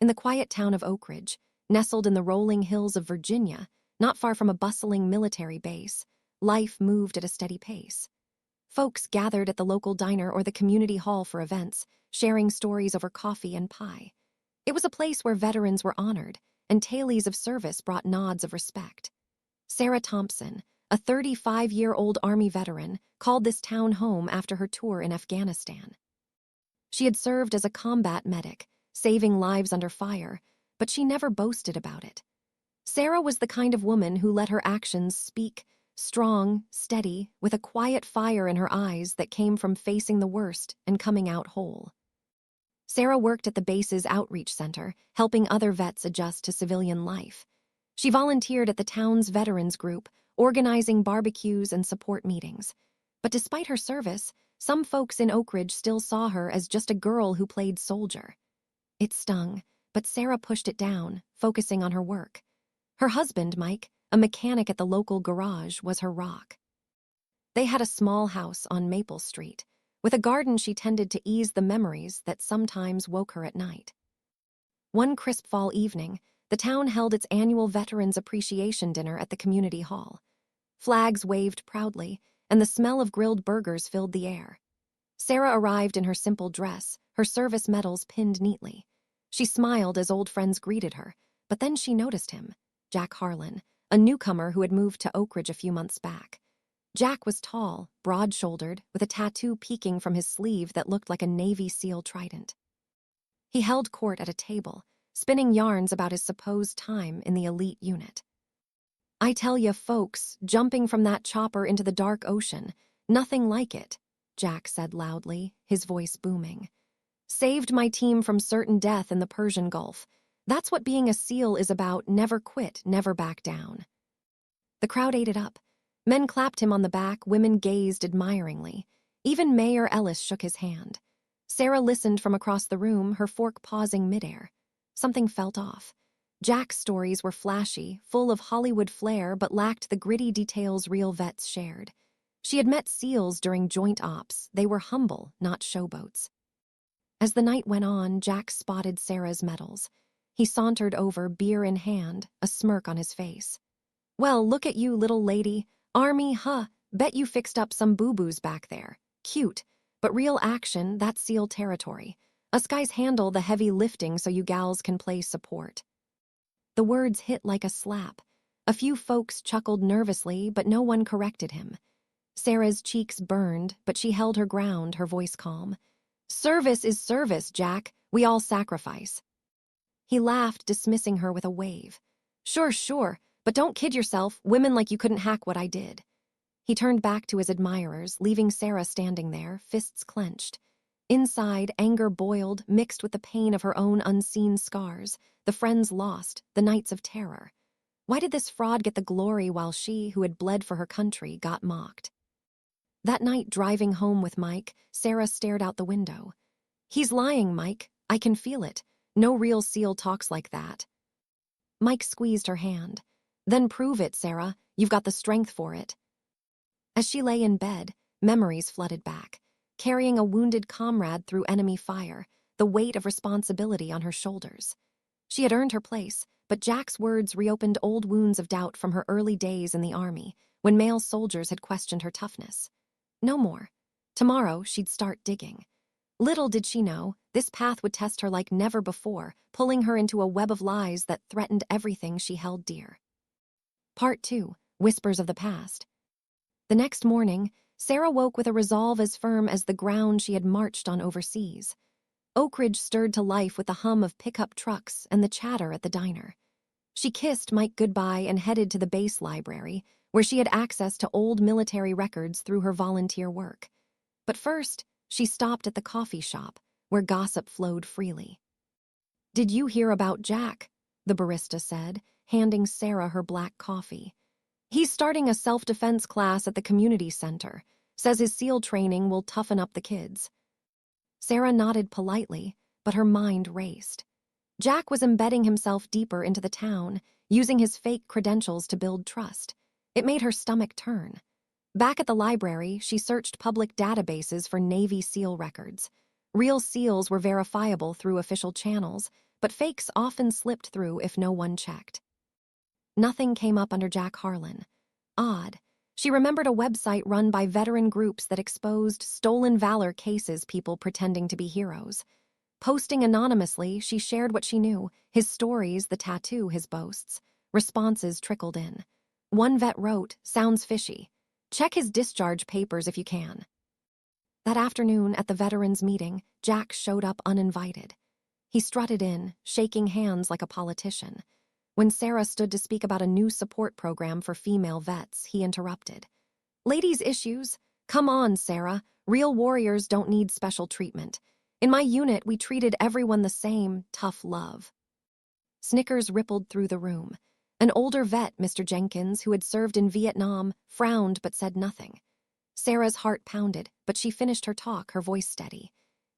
In the quiet town of Oak Ridge, nestled in the rolling hills of Virginia, not far from a bustling military base, life moved at a steady pace. Folks gathered at the local diner or the community hall for events, sharing stories over coffee and pie. It was a place where veterans were honored, and tales of service brought nods of respect. Sarah Thompson, a 35-year-old Army veteran, called this town home after her tour in Afghanistan. She had served as a combat medic, saving lives under fire, but she never boasted about it. Sarah was the kind of woman who let her actions speak, strong, steady, with a quiet fire in her eyes that came from facing the worst and coming out whole. Sarah worked at the base's outreach center, helping other vets adjust to civilian life. She volunteered at the town's veterans group, organizing barbecues and support meetings. But despite her service, some folks in Oak Ridge still saw her as just a girl who played soldier. It stung, but Sarah pushed it down, focusing on her work. Her husband, Mike, a mechanic at the local garage, was her rock. They had a small house on Maple Street, with a garden she tended to ease the memories that sometimes woke her at night. One crisp fall evening, the town held its annual Veterans Appreciation Dinner at the community hall. Flags waved proudly, and the smell of grilled burgers filled the air. Sarah arrived in her simple dress, her service medals pinned neatly. She smiled as old friends greeted her, but then she noticed him, Jack Harlan, a newcomer who had moved to Oak Ridge a few months back. Jack was tall, broad-shouldered, with a tattoo peeking from his sleeve that looked like a Navy SEAL trident. He held court at a table, spinning yarns about his supposed time in the elite unit. "I tell ya, folks, jumping from that chopper into the dark ocean, nothing like it," Jack said loudly, his voice booming. "Saved my team from certain death in the Persian Gulf. That's what being a SEAL is about, never quit, never back down." The crowd ate it up. Men clapped him on the back, women gazed admiringly. Even Mayor Ellis shook his hand. Sarah listened from across the room, her fork pausing midair. Something felt off. Jack's stories were flashy, full of Hollywood flair, but lacked the gritty details real vets shared. She had met SEALs during joint ops. They were humble, not showboats. As the night went on, Jack spotted Sarah's medals. He sauntered over, beer in hand, a smirk on his face. "Well, look at you, little lady. Army, huh? Bet you fixed up some boo-boos back there. Cute. But real action, that's SEAL territory. Us guys handle the heavy lifting so you gals can play support." The words hit like a slap. A few folks chuckled nervously, but no one corrected him. Sarah's cheeks burned, but she held her ground, her voice calm. "Service is service, Jack. We all sacrifice." He laughed, dismissing her with a wave. Sure, but don't kid yourself. Women like you couldn't hack what I did." He turned back to his admirers, leaving Sarah standing there, fists clenched. Inside, anger boiled, mixed with the pain of her own unseen scars, the friends lost, the nights of terror. Why did this fraud get the glory while she, who had bled for her country, got mocked? That night, driving home with Mike, Sarah stared out the window. "He's lying, Mike. I can feel it. No real SEAL talks like that." Mike squeezed her hand. "Then prove it, Sarah. You've got the strength for it." As she lay in bed, memories flooded back, carrying a wounded comrade through enemy fire, the weight of responsibility on her shoulders. She had earned her place, but Jack's words reopened old wounds of doubt from her early days in the Army, when male soldiers had questioned her toughness. No more. Tomorrow, she'd start digging. Little did she know, this path would test her like never before, pulling her into a web of lies that threatened everything she held dear. Part 2. Whispers of the Past. The next morning, Sarah woke with a resolve as firm as the ground she had marched on overseas. Oak Ridge stirred to life with the hum of pickup trucks and the chatter at the diner. She kissed Mike goodbye and headed to the base library, where she had access to old military records through her volunteer work. But first, she stopped at the coffee shop, where gossip flowed freely. "Did you hear about Jack?" the barista said, handing Sarah her black coffee. "He's starting a self-defense class at the community center. Says his SEAL training will toughen up the kids." Sarah nodded politely, but her mind raced. Jack was embedding himself deeper into the town, using his fake credentials to build trust. It made her stomach turn. Back at the library, she searched public databases for Navy SEAL records. Real SEALs were verifiable through official channels, but fakes often slipped through if no one checked. Nothing came up under Jack Harlan. Odd. She remembered a website run by veteran groups that exposed stolen Valor cases, people pretending to be heroes. Posting anonymously, she shared what she knew, his stories, the tattoo, his boasts. Responses trickled in. One vet wrote, "Sounds fishy. Check his discharge papers if you can." That afternoon at the veterans' meeting, Jack showed up uninvited. He strutted in, shaking hands like a politician. When Sarah stood to speak about a new support program for female vets, he interrupted. "Ladies' issues? Come on, Sarah. Real warriors don't need special treatment. In my unit, we treated everyone the same, tough love." Snickers rippled through the room. An older vet, Mr. Jenkins, who had served in Vietnam, frowned but said nothing. Sarah's heart pounded, but she finished her talk, her voice steady.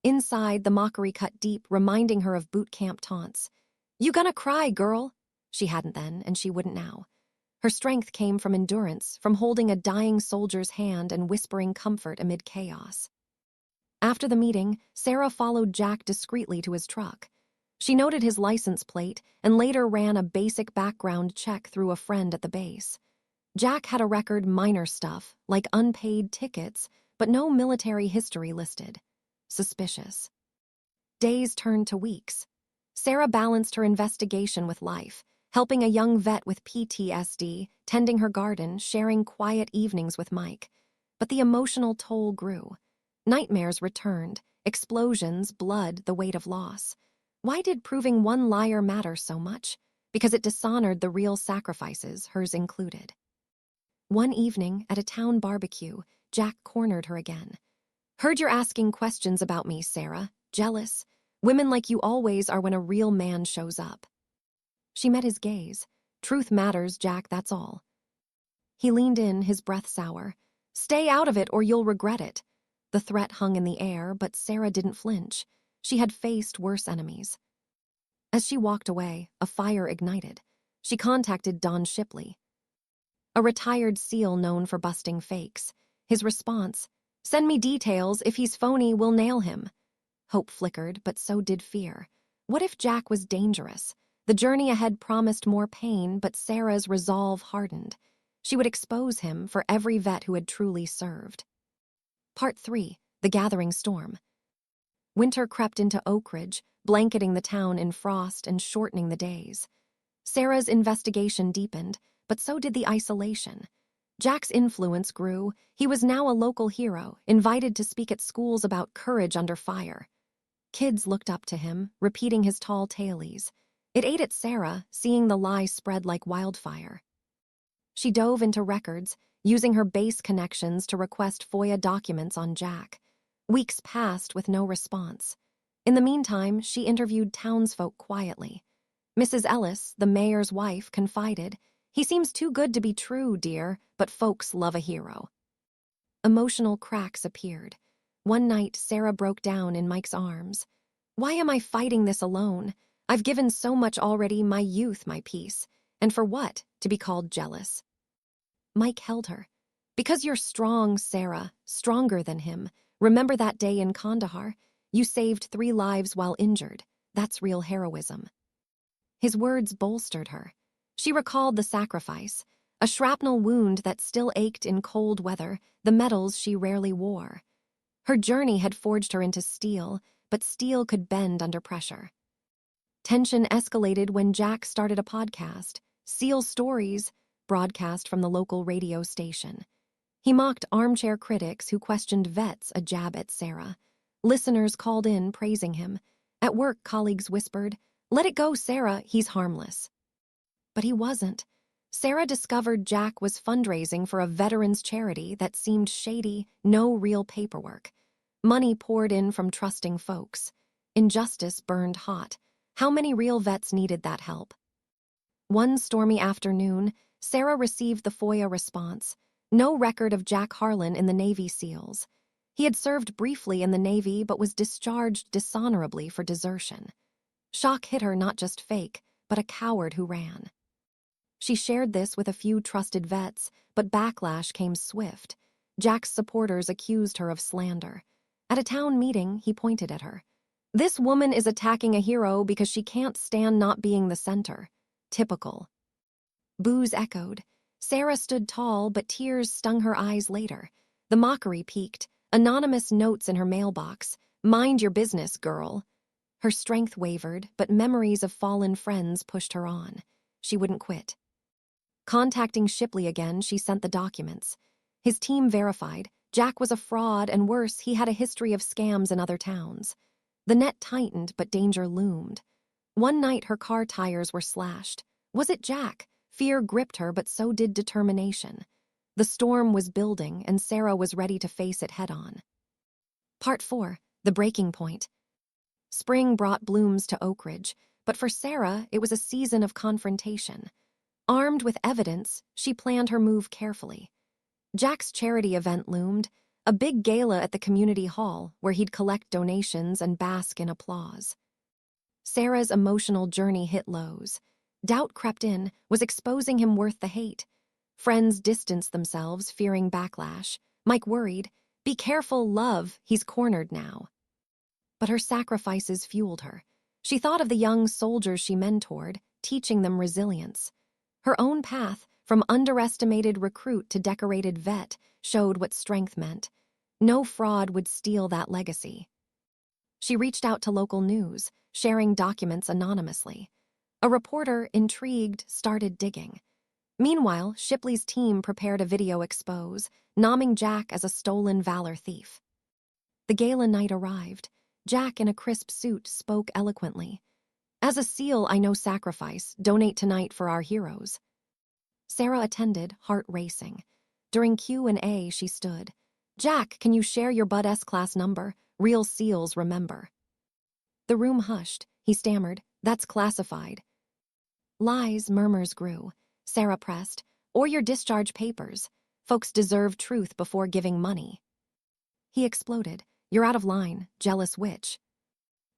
Inside, the mockery cut deep, reminding her of boot camp taunts. "You gonna cry, girl?" She hadn't then, and she wouldn't now. Her strength came from endurance, from holding a dying soldier's hand and whispering comfort amid chaos. After the meeting, Sarah followed Jack discreetly to his truck. She noted his license plate and later ran a basic background check through a friend at the base. Jack had a record, minor stuff, like unpaid tickets, but no military history listed. Suspicious. Days turned to weeks. Sarah balanced her investigation with life, helping a young vet with PTSD, tending her garden, sharing quiet evenings with Mike. But the emotional toll grew. Nightmares returned, explosions, blood, the weight of loss. Why did proving one liar matter so much? Because it dishonored the real sacrifices, hers included. One evening, at a town barbecue, Jack cornered her again. "Heard you're asking questions about me, Sarah. Jealous? Women like you always are when a real man shows up." She met his gaze. "Truth matters, Jack, that's all." He leaned in, his breath sour. "Stay out of it or you'll regret it." The threat hung in the air, but Sarah didn't flinch. She had faced worse enemies. As she walked away, a fire ignited. She contacted Don Shipley, a retired SEAL known for busting fakes. His response, "Send me details. If he's phony, we'll nail him." Hope flickered, but so did fear. What if Jack was dangerous? The journey ahead promised more pain, but Sarah's resolve hardened. She would expose him for every vet who had truly served. Part 3. The Gathering Storm. Winter crept into Oak Ridge, blanketing the town in frost and shortening the days. Sarah's investigation deepened, but so did the isolation. Jack's influence grew. He was now a local hero, invited to speak at schools about courage under fire. Kids looked up to him, repeating his tall tales. It ate at Sarah, seeing the lie spread like wildfire. She dove into records, using her base connections to request FOIA documents on Jack. Weeks passed with no response. In the meantime, she interviewed townsfolk quietly. Mrs. Ellis, the mayor's wife, confided, "He seems too good to be true, dear, but folks love a hero." Emotional cracks appeared. One night, Sarah broke down in Mike's arms. "Why am I fighting this alone? I've given so much already, my youth, my peace. And for what? To be called jealous." Mike held her. "Because you're strong, Sarah, stronger than him. Remember that day in Kandahar? You saved 3 lives while injured. That's real heroism." His words bolstered her. She recalled the sacrifice, a shrapnel wound that still ached in cold weather, the medals she rarely wore. Her journey had forged her into steel, but steel could bend under pressure. Tension escalated when Jack started a podcast, SEAL Stories, broadcast from the local radio station. He mocked armchair critics who questioned vets, a jab at Sarah. Listeners called in, praising him. At work, colleagues whispered, "Let it go, Sarah, he's harmless." But he wasn't. Sarah discovered Jack was fundraising for a veterans charity that seemed shady, no real paperwork. Money poured in from trusting folks. Injustice burned hot. How many real vets needed that help? One stormy afternoon, Sarah received the FOIA response. No record of Jack Harlan in the Navy SEALs. He had served briefly in the Navy but was discharged dishonorably for desertion. Shock hit her, not just fake, but a coward who ran. She shared this with a few trusted vets, but backlash came swift. Jack's supporters accused her of slander. At a town meeting, he pointed at her. This woman is attacking a hero because she can't stand not being the center. Typical. Boos echoed. Sarah stood tall, but tears stung her eyes later. The mockery peaked. Anonymous notes in her mailbox. Mind your business, girl. Her strength wavered, but memories of fallen friends pushed her on. She wouldn't quit. Contacting Shipley again, she sent the documents. His team verified. Jack was a fraud, and worse, he had a history of scams in other towns. The net tightened, but danger loomed. One night, her car tires were slashed. Was it Jack? Fear gripped her, but so did determination. The storm was building, and Sarah was ready to face it head-on. Part 4. The Breaking Point. Spring brought blooms to Oak Ridge, but for Sarah, it was a season of confrontation. Armed with evidence, she planned her move carefully. Jack's charity event loomed, a big gala at the community hall where he'd collect donations and bask in applause. Sarah's emotional journey hit lows. Doubt crept in, was exposing him worth the hate. Friends distanced themselves, fearing backlash. Mike worried, "Be careful, love, he's cornered now." But her sacrifices fueled her. She thought of the young soldiers she mentored, teaching them resilience. Her own path, from underestimated recruit to decorated vet, showed what strength meant. No fraud would steal that legacy. She reached out to local news, sharing documents anonymously. A reporter, intrigued, started digging. Meanwhile, Shipley's team prepared a video expose, nomming Jack as a stolen Valor thief. The gala night arrived. Jack, in a crisp suit, spoke eloquently. "As a SEAL, I know sacrifice. Donate tonight for our heroes." Sarah attended, heart racing. During Q&A, she stood. "Jack, can you share your Bud S-Class number? Real SEALs remember." The room hushed. He stammered, "That's classified." Lies, murmurs grew. Sarah pressed, "Or your discharge papers. Folks deserve truth before giving money." He exploded, "You're out of line, jealous witch."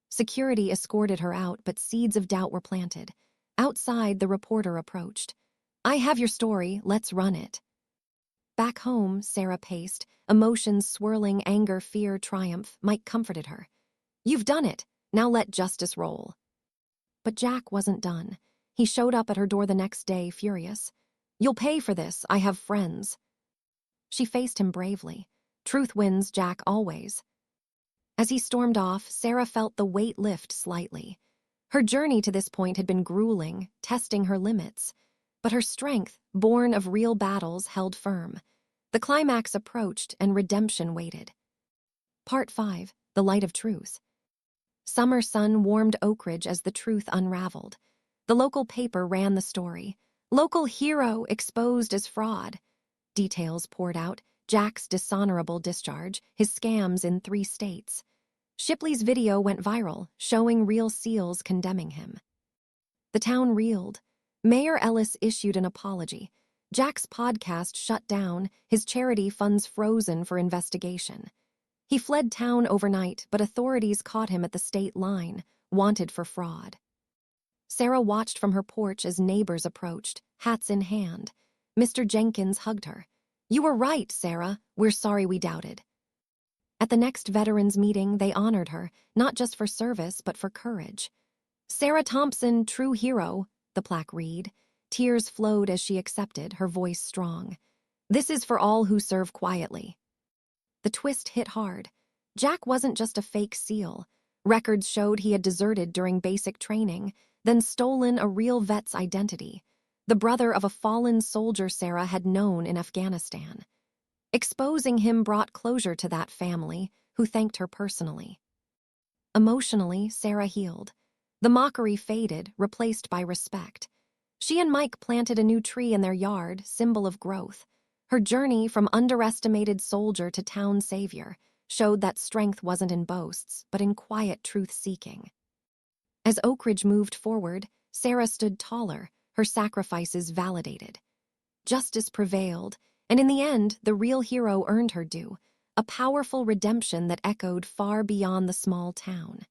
Security escorted her out, but seeds of doubt were planted. Outside, the reporter approached. "I have your story, let's run it." Back home, Sarah paced, emotions swirling, anger, fear, triumph. Mike comforted her. "You've done it, now let justice roll." But Jack wasn't done. He showed up at her door the next day, furious. "You'll pay for this, I have friends." She faced him bravely. Truth wins, Jack, always. As he stormed off, Sarah felt the weight lift slightly. Her journey to this point had been grueling, testing her limits. But her strength, born of real battles, held firm. The climax approached, and redemption waited. Part 5. The Light of Truth. Summer sun warmed Oak Ridge as the truth unraveled. The local paper ran the story. Local hero exposed as fraud. Details poured out. Jack's dishonorable discharge, his scams in 3 states. Shipley's video went viral, showing real SEALs condemning him. The town reeled. Mayor Ellis issued an apology. Jack's podcast shut down, his charity funds frozen for investigation. He fled town overnight, but authorities caught him at the state line, wanted for fraud. Sarah watched from her porch as neighbors approached, hats in hand. Mr. Jenkins hugged her. "You were right, Sarah. We're sorry we doubted." At the next veterans meeting, they honored her, not just for service, but for courage. "Sarah Thompson, true hero," the plaque read. Tears flowed as she accepted, her voice strong. "This is for all who serve quietly." The twist hit hard. Jack wasn't just a fake SEAL. Records showed he had deserted during basic training, then stolen a real vet's identity, the brother of a fallen soldier Sarah had known in Afghanistan. Exposing him brought closure to that family, who thanked her personally. Emotionally, Sarah healed. The mockery faded, replaced by respect. She and Mike planted a new tree in their yard, symbol of growth. Her journey from underestimated soldier to town savior showed that strength wasn't in boasts, but in quiet truth-seeking. As Oak Ridge moved forward, Sarah stood taller, her sacrifices validated. Justice prevailed, and in the end, the real hero earned her due, a powerful redemption that echoed far beyond the small town.